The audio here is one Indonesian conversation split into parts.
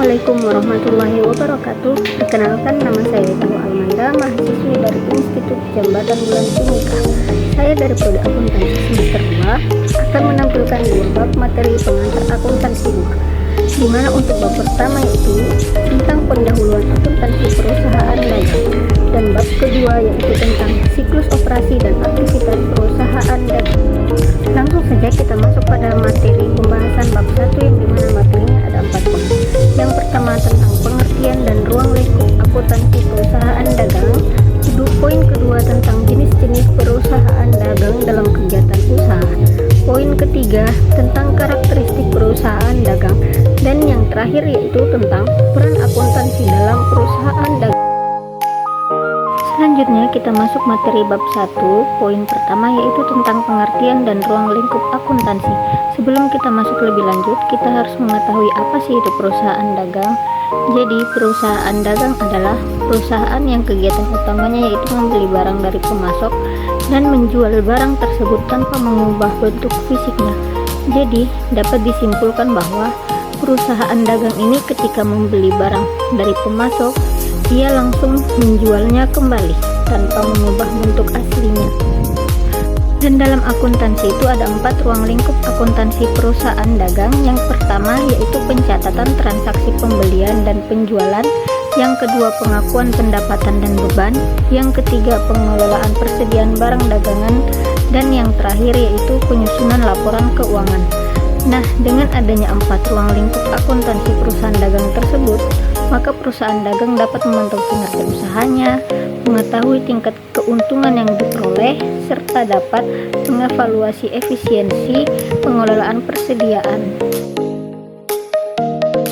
Assalamualaikum warahmatullahi wabarakatuh. Perkenalkan, nama saya Dewa Almanda, mahasiswi dari Institut Jembatan Bulan Timika. Saya dari Prodi Akuntansi semester 2 akan menampilkan 2 bab materi pengantar akuntansi 2, di mana untuk bab pertama yaitu tentang pendahuluan akuntansi perusahaan dagang, dan bab kedua yaitu tentang siklus operasi dan aktivitas perusahaan dagang. Langsung saja kita masuk pada materi pembahasan bab 1, yang dimana materinya ada 4 poin. Yang pertama tentang pengertian dan ruang lingkup akuntansi perusahaan dagang. Poin kedua tentang jenis-jenis perusahaan dagang dalam kegiatan usaha. Poin ketiga tentang karakteristik perusahaan dagang. Dan yang terakhir yaitu tentang peran akuntansi dalam perusahaan dagang. Selanjutnya kita masuk materi bab 1. Poin pertama yaitu tentang pengertian dan ruang lingkup akuntansi. Sebelum kita masuk lebih lanjut, kita harus mengetahui apa sih itu perusahaan dagang. Jadi perusahaan dagang adalah perusahaan yang kegiatan utamanya yaitu membeli barang dari pemasok dan menjual barang tersebut tanpa mengubah bentuk fisiknya. Jadi dapat disimpulkan bahwa perusahaan dagang ini ketika membeli barang dari pemasok, ia langsung menjualnya kembali tanpa mengubah bentuk aslinya. Dan dalam akuntansi itu ada 4 ruang lingkup akuntansi perusahaan dagang. Yang pertama yaitu pencatatan transaksi pembelian dan penjualan. Yang kedua pengakuan pendapatan dan beban. Yang ketiga pengelolaan persediaan barang dagangan. Dan yang terakhir yaitu penyusunan laporan keuangan. Nah, dengan adanya 4 ruang lingkup akuntansi perusahaan dagang tersebut, maka perusahaan dagang dapat memantau kinerja usahanya, mengetahui tingkat keuntungan yang diperoleh, serta dapat mengevaluasi efisiensi pengelolaan persediaan.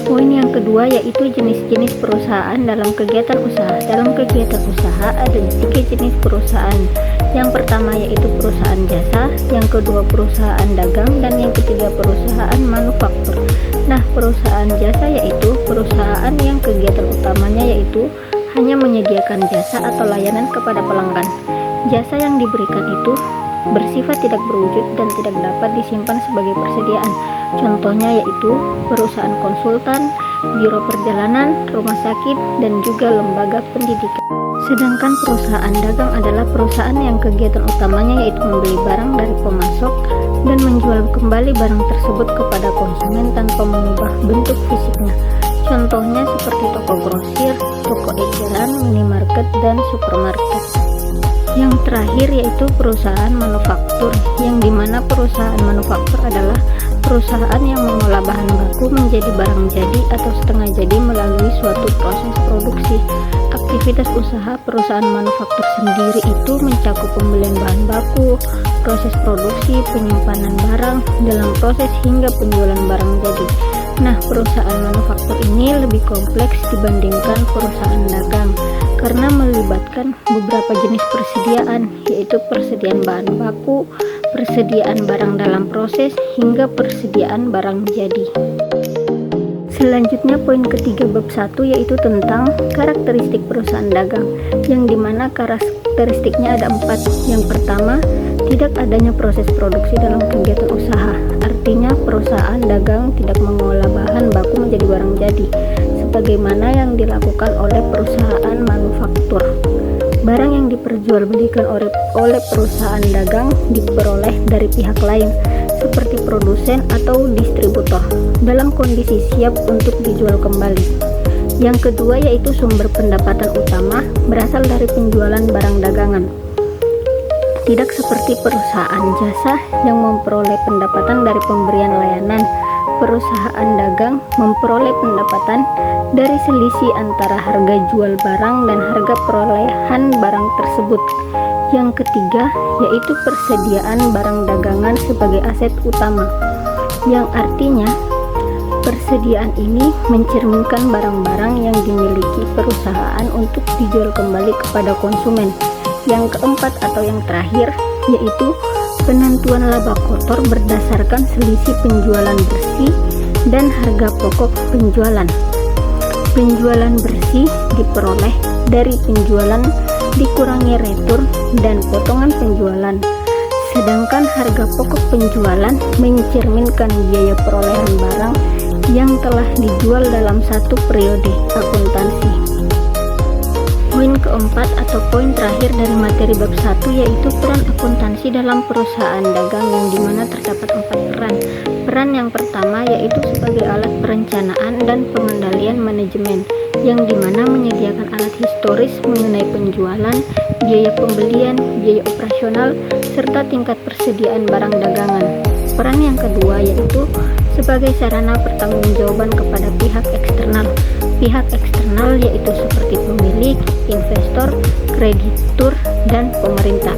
Poin yang kedua yaitu jenis-jenis perusahaan dalam kegiatan usaha. Dalam kegiatan usaha ada 3 jenis perusahaan. Yang pertama yaitu perusahaan jasa, yang kedua perusahaan dagang, dan yang ketiga perusahaan manufaktur. Nah, perusahaan jasa yaitu perusahaan yang kegiatan utamanya yaitu hanya menyediakan jasa atau layanan kepada pelanggan. Jasa yang diberikan itu bersifat tidak berwujud dan tidak dapat disimpan sebagai persediaan. Contohnya yaitu perusahaan konsultan, biro perjalanan, rumah sakit, dan juga lembaga pendidikan. Sedangkan perusahaan dagang adalah perusahaan yang kegiatan utamanya yaitu membeli barang dari pemasok dan menjual kembali barang tersebut kepada konsumen tanpa mengubah bentuk fisiknya. Contohnya seperti toko grosir, toko eceran, minimarket, dan supermarket. Yang terakhir yaitu perusahaan manufaktur, yang dimana perusahaan manufaktur adalah perusahaan yang mengolah bahan baku menjadi barang jadi atau setengah jadi melalui suatu proses produksi. Aktivitas usaha perusahaan manufaktur sendiri itu mencakup pembelian bahan baku, proses produksi, penyimpanan barang, dalam proses hingga penjualan barang jadi. Nah, perusahaan manufaktur ini lebih kompleks dibandingkan perusahaan dagang karena melibatkan beberapa jenis persediaan, yaitu persediaan bahan baku, persediaan barang dalam proses, hingga persediaan barang jadi. Selanjutnya poin ketiga bab 1 yaitu tentang karakteristik perusahaan dagang, yang dimana karakteristiknya ada 4. Yang pertama, tidak adanya proses produksi dalam kegiatan usaha. Artinya perusahaan dagang tidak mengolah bahan baku menjadi barang jadi sebagaimana yang dilakukan oleh perusahaan manufaktur. Barang yang diperjualbelikan oleh perusahaan dagang diperoleh dari pihak lain seperti produsen atau distributor dalam kondisi siap untuk dijual kembali. Yang kedua yaitu sumber pendapatan utama berasal dari penjualan barang dagangan. Tidak seperti perusahaan jasa yang memperoleh pendapatan dari pemberian layanan. Perusahaan dagang memperoleh pendapatan dari selisih antara harga jual barang dan harga perolehan barang tersebut. Yang ketiga yaitu persediaan barang dagangan sebagai aset utama, yang artinya persediaan ini mencerminkan barang-barang yang dimiliki perusahaan untuk dijual kembali kepada konsumen. Yang keempat atau yang terakhir yaitu penentuan laba kotor berdasarkan selisih penjualan bersih dan harga pokok penjualan. Penjualan bersih diperoleh dari penjualan dikurangi retur dan potongan penjualan. Sedangkan harga pokok penjualan mencerminkan biaya perolehan barang yang telah dijual dalam satu periode akuntansi. Poin keempat atau poin terakhir dari materi bab 1 yaitu peran akuntansi dalam perusahaan dagang, yang dimana terdapat 4 peran. Peran yang pertama yaitu sebagai alat perencanaan dan pengendalian manajemen, yang dimana menyediakan alat historis mengenai penjualan, biaya pembelian, biaya operasional, serta tingkat persediaan barang dagangan. Peran yang kedua yaitu sebagai sarana pertanggungjawaban kepada pihak eksternal. Pihak eksternal yaitu seperti pemilik, investor, kreditur, dan pemerintah.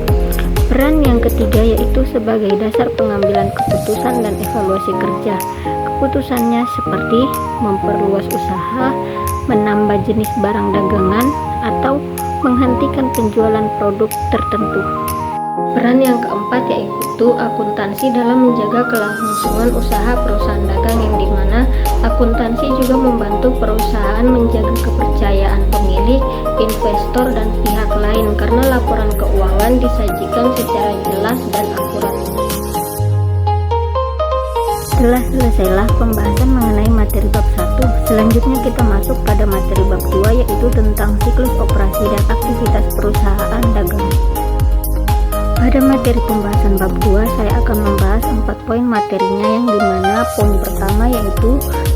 Peran yang ketiga yaitu sebagai dasar pengambilan keputusan dan evaluasi kerja. Keputusannya seperti memperluas usaha, menambah jenis barang dagangan, atau menghentikan penjualan produk tertentu. Peran yang keempat yaitu akuntansi dalam menjaga kelangsungan usaha perusahaan dagang, yang dimana akuntansi juga membantu perusahaan menjaga kepercayaan pemilik, investor, dan pihak lain karena laporan keuangan disajikan secara jelas dan akurat. Setelah selesailah pembahasan mengenai materi bab 1, selanjutnya kita masuk pada materi bab 2 yaitu tentang siklus operasi dan aktivitas perusahaan dagang. Pada materi pembahasan bab 2, saya akan membahas 4 poin materinya, yang dimana poin pertama yaitu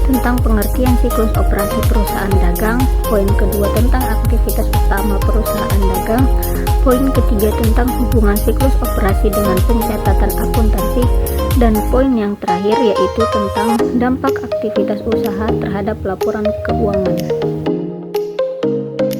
tentang pengertian siklus operasi perusahaan dagang, poin kedua tentang aktivitas utama perusahaan dagang, poin ketiga tentang hubungan siklus operasi dengan pencatatan akuntansi, dan poin yang terakhir yaitu tentang dampak aktivitas usaha terhadap laporan keuangan.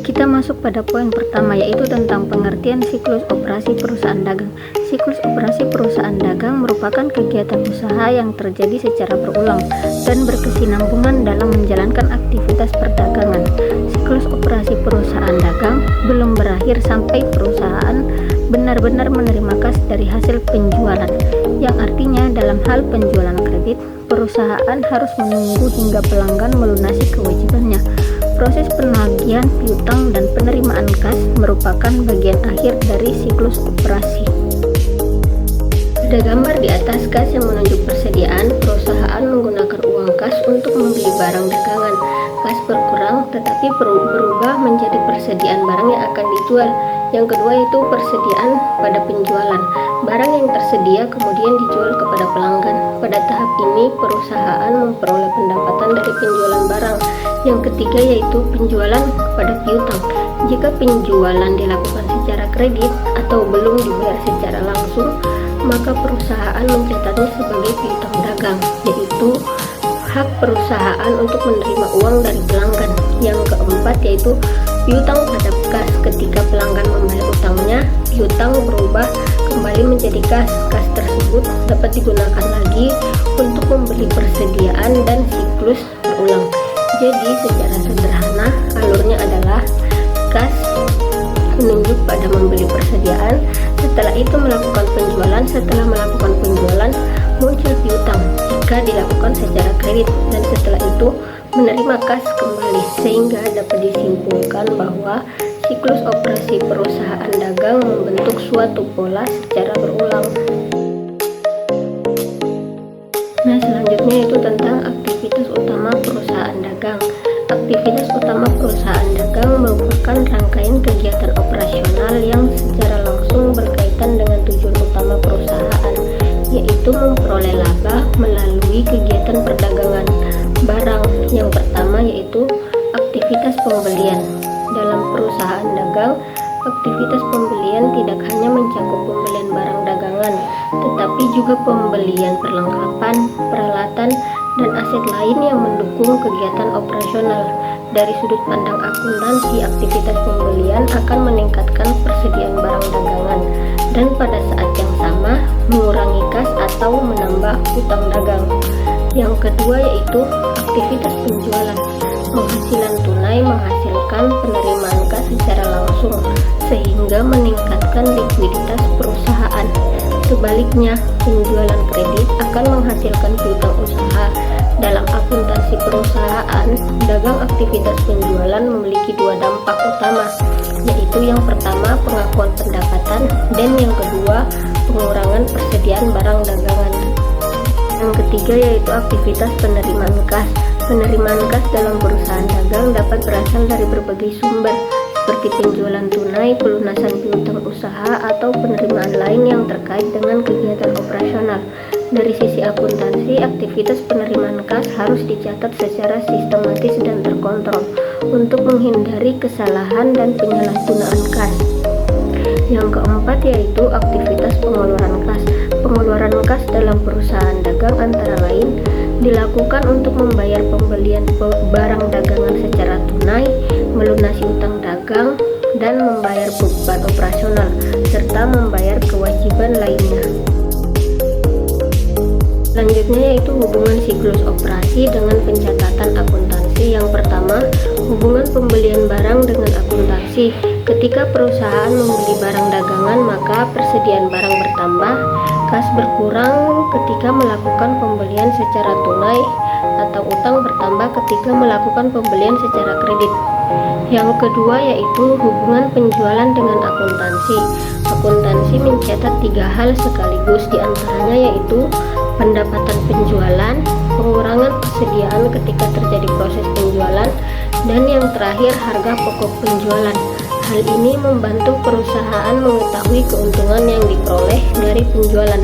Kita masuk pada poin pertama yaitu tentang pengertian siklus operasi perusahaan dagang. Siklus operasi perusahaan dagang merupakan kegiatan usaha yang terjadi secara berulang dan berkesinambungan dalam menjalankan aktivitas perdagangan. Siklus operasi perusahaan dagang belum berakhir sampai perusahaan benar-benar menerima kas dari hasil penjualan, yang artinya dalam hal penjualan kredit, perusahaan harus menunggu hingga pelanggan melunasi kewajibannya. Proses penagihan piutang dan penerimaan kas merupakan bagian akhir dari siklus operasi. Pada gambar di atas, kas yang menunjuk persediaan, perusahaan menggunakan uang kas untuk membeli barang dagangan. Kas berkurang tetapi berubah menjadi persediaan barang yang akan dijual. Yang kedua yaitu persediaan pada penjualan. Barang yang tersedia kemudian dijual kepada pelanggan. Pada tahap ini perusahaan memperoleh pendapatan dari penjualan barang. Yang ketiga yaitu penjualan pada piutang. Jika penjualan dilakukan secara kredit atau belum dibayar secara langsung, maka perusahaan mencatatnya sebagai piutang dagang, yaitu hak perusahaan untuk menerima uang dari pelanggan. Yang keempat yaitu piutang pada kas. Ketika pelanggan membayar utangnya, piutang berubah kembali menjadi kas. Kas tersebut dapat digunakan lagi untuk membeli persediaan dan siklus berulang. Jadi secara sederhana alurnya adalah kas menunjuk pada membeli persediaan, setelah itu melakukan penjualan, setelah melakukan penjualan muncul piutang jika dilakukan secara kredit, dan setelah itu menerima kas kembali, sehingga dapat disimpulkan bahwa siklus operasi perusahaan dagang membentuk suatu pola secara berulang. Nah, selanjutnya itu tentang aktivitas utama perusahaan dagang. Aktivitas utama perusahaan dagang merupakan rangkaian kegiatan operasional yang secara langsung berkaitan dengan tujuan utama perusahaan, yaitu memperoleh laba melalui kegiatan perdagangan barang. Yang pertama yaitu aktivitas pembelian. Dalam perusahaan dagang, aktivitas pembelian tidak hanya mencakup pembelian barang dagangan, tetapi juga pembelian perlengkapan, peralatan, dan aset lain yang mendukung kegiatan operasional. Dari sudut pandang akuntansi, aktivitas pembelian akan meningkatkan persediaan barang dagangan dan pada saat yang sama mengurangi kas atau menambah hutang dagang. Yang kedua yaitu aktivitas penjualan. Penghasilan tunai menghasilkan penerimaan kas secara langsung sehingga meningkatkan likuiditas perusahaan. Sebaliknya, penjualan kredit akan menghasilkan piutang usaha. Dalam akuntansi perusahaan, dagang aktivitas penjualan memiliki dua dampak utama, yaitu yang pertama pengakuan pendapatan dan yang kedua pengurangan persediaan barang dagangan. Yang ketiga yaitu aktivitas penerimaan kas. Penerimaan kas dalam perusahaan dagang dapat berasal dari berbagai sumber, seperti penjualan tunai, pelunasan piutang usaha, atau penerimaan lain yang terkait dengan kegiatan operasional. Dari sisi akuntansi, aktivitas penerimaan kas harus dicatat secara sistematis dan terkontrol untuk menghindari kesalahan dan penyalahgunaan kas. Yang keempat yaitu aktivitas pengeluaran kas. Pengeluaran kas dalam perusahaan dagang antara lain dilakukan untuk membayar pembelian barang dagangan secara tunai, melunasi utang dagang, dan membayar beban operasional, serta membayar kewajiban lainnya. Selanjutnya yaitu hubungan siklus operasi dengan pencatatan akuntansi. Yang pertama, hubungan pembelian barang dengan akuntansi. Ketika perusahaan membeli barang dagangan, maka persediaan barang bertambah, kas berkurang ketika melakukan pembelian secara tunai, atau utang bertambah ketika melakukan pembelian secara kredit. Yang kedua yaitu hubungan penjualan dengan akuntansi. Akuntansi mencatat 3 hal sekaligus, diantaranya yaitu pendapatan penjualan, pengurangan persediaan ketika terjadi proses penjualan, dan yang terakhir harga pokok penjualan. Hal ini membantu perusahaan mengetahui keuntungan yang diperoleh dari penjualan.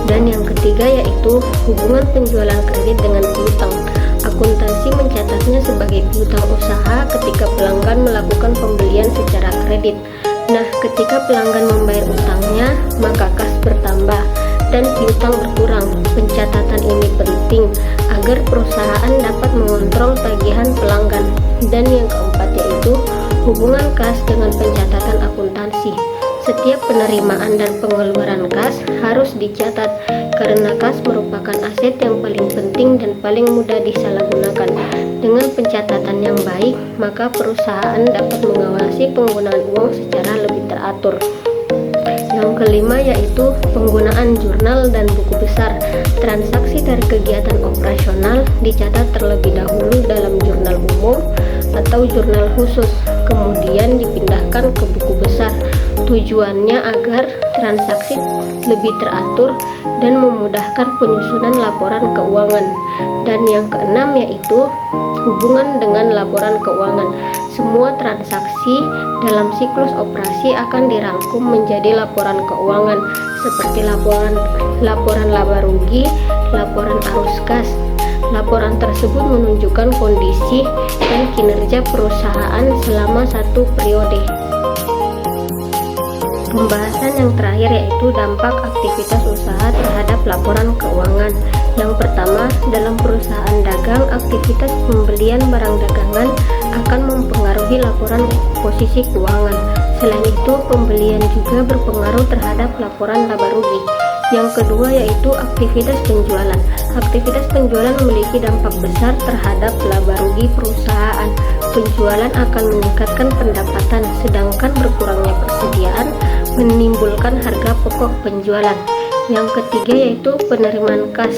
Dan yang ketiga yaitu hubungan penjualan kredit dengan piutang. Akuntansi mencatatnya sebagai piutang usaha ketika pelanggan melakukan pembelian secara kredit. Nah, ketika pelanggan membayar utangnya, maka kas bertambah dan piutang berkurang. Pencatatan ini penting agar perusahaan dapat mengontrol tagihan pelanggan. Dan yang keempat yaitu hubungan kas dengan pencatatan akuntansi. Setiap penerimaan dan pengeluaran kas harus dicatat karena kas merupakan aset yang paling penting dan paling mudah disalahgunakan. Dengan pencatatan yang baik, maka perusahaan dapat mengawasi penggunaan uang secara lebih teratur. Yang kelima yaitu penggunaan jurnal dan buku besar. Transaksi dari kegiatan operasional dicatat terlebih dahulu dalam jurnal umum atau jurnal khusus, kemudian dipindahkan ke buku besar. Tujuannya agar transaksi lebih teratur dan memudahkan penyusunan laporan keuangan. Dan yang keenam yaitu hubungan dengan laporan keuangan. Semua transaksi dalam siklus operasi akan dirangkum menjadi laporan keuangan, seperti laporan laba rugi, laporan arus kas. Laporan tersebut menunjukkan kondisi dan kinerja perusahaan selama satu periode. Pembahasan yang terakhir yaitu dampak aktivitas usaha terhadap laporan keuangan. Yang pertama, dalam perusahaan dagang, aktivitas pembelian barang dagangan akan mempengaruhi laporan posisi keuangan. Selain itu, pembelian juga berpengaruh terhadap laporan laba rugi. Yang kedua yaitu aktivitas penjualan. Aktivitas penjualan memiliki dampak besar terhadap laba rugi perusahaan. Penjualan akan meningkatkan pendapatan, sedangkan berkurangnya persediaan menimbulkan harga pokok penjualan. Yang ketiga yaitu penerimaan kas.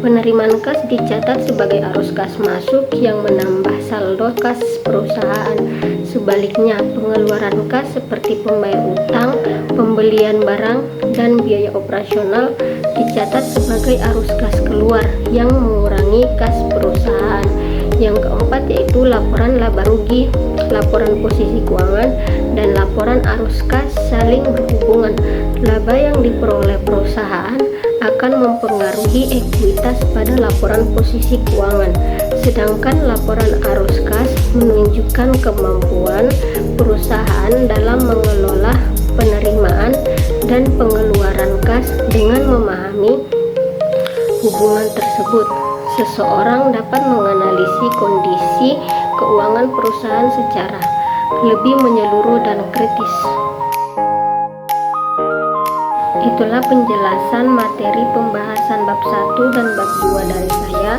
Penerimaan kas dicatat sebagai arus kas masuk yang menambah saldo kas perusahaan. Sebaliknya, pengeluaran kas seperti pembayar utang, pembelian barang, dan biaya operasional dicatat sebagai arus kas keluar yang mengurangi kas perusahaan. Yang keempat yaitu laporan laba rugi, laporan posisi keuangan, dan laporan arus kas saling berhubungan. Laba yang diperoleh perusahaan akan mempengaruhi ekuitas pada laporan posisi keuangan, sedangkan laporan arus kas menunjukkan kemampuan perusahaan dalam mengelola penerimaan dan pengeluaran kas. Dengan memahami hubungan tersebut, seseorang dapat menganalisis kondisi keuangan perusahaan secara lebih menyeluruh dan kritis. Itulah penjelasan materi pembahasan bab 1 dan bab 2 dari saya.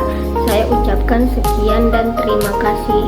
Saya ucapkan sekian dan terima kasih.